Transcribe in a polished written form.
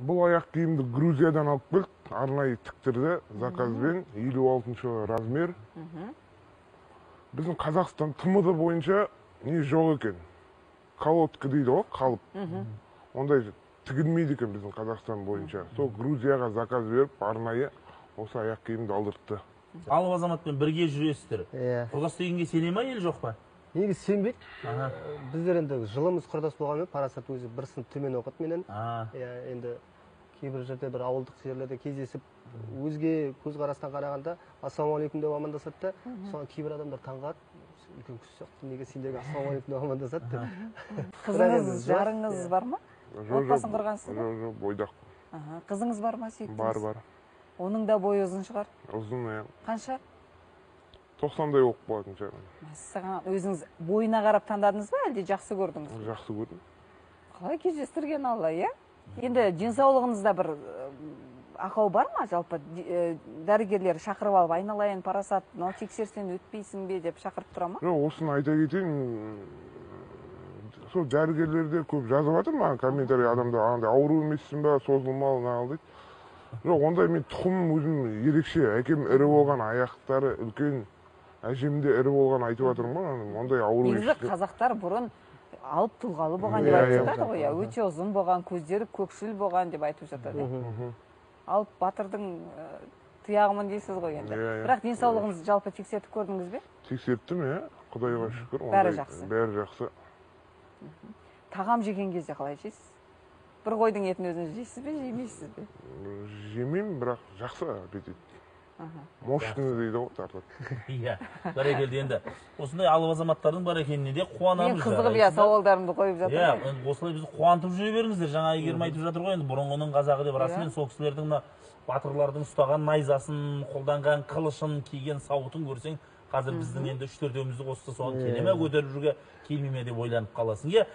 Бұл аяқ киімді Грузиядан алып келдік, арнайы тіктірді, заказбен, 56 размер. Біздің Қазақстан ТМД бойынша не жоқ екен. Колодка дейді ғой, қалып. Ондай тігілмейді екен біздің Қазақстан бойынша. Сол Грузияға заказ беріп, арнайы осы аяқ киімді алдыртты. Алып азаматпен бірге жүресіздер. Құрдас дегенге сене ма, ел жоқ па? Неге сенбейді. Біздер енді жылымыз құрдас болғанмен, Парасат өзі бір сынып төмен оқыды менен. Енді кейбір жерде бір ауылдық жерлерде кездесіп, өзге көзқарастан қарағанда ассалаумағалейкум деп амандасады да, соған кейбір адамдар таңғалады. Үлкен кісі сияқты, неге сендерге ассалаумағалейкум деп амандасады деп. Қызыңыз, жарыңыз бар ма? Отбасын құрғансыз ба? Жоқ, бойдақ. Қызыңыз бар ма, сүйіктіңіз? Бар. Оның да бойы ұзын шығар? Ұзын, Қанша? 90-дай оқып болатын шығар. Саған өзіңіз бойына қарап таңдадыңыз ба, әлде жақсы көрдіңіз? Жақсы көрдім. Қалай кездестірген Алла, иә? Енді денсаулығыңызда бір ақау бар ма, жалпы? Дәрігерлер шақырып алып, айналайын, Парасат, мынау тексерсең өтпейсің бе деп шақырып тұра ма? Жоқ, осыны айта кетейін. Сол дәрігерлерде көп жазып жатыр маған комментарий, адамдар ауру емессің ба, созылмалы нағыл дейді. Жоқ, ондай мен тұқымым өзім ерекше, әкем ірі болған, аяқтары үлкен, әжемде ірі болған айтып жатырмын ба, ондай ауру негізі қазақтар бұрын алып тұлғалы болған деп айтып жатады ғой, өте ұзын болған, көздері көкшіл болған деп айтып жатады. Алып батырдың тұяғымын дейсіз ғой енді. Бірақ денсаулығыңызды жалпы тексертіп көрдіңіз бе? Тексерттім, Құдайға шүкір. Бәрі жақсы. Бәрі жақсы. Тағам жеген кезде қалай жейсіз? Бір қойдың етін өзіңіз жейсіз бе, жемейсіз бе? Жемеймін, бірақ жақсы аппетит. Мощный дейді ғой, тартады. Иә, бәрекелді енді. Осындай алып азаматтардың бар екеніне де қуанамыз. Мен қызығып сауалдарымды қойып жатырмын. Иә, осылай бізді қуантып жүре беріңіздер. Жаңа Әйгерім айтып жатыр ғой, енді бұрынғының қазағы деп, расымен сол кісілердің батырлардың ұстаған найзасын, қолданған қылышын, киген сауытын көрсең, қазір біздің енді 3-4-еумізді қосты соған келе ме көтеріп жүруге, келмей ме деп ойланып қаласың.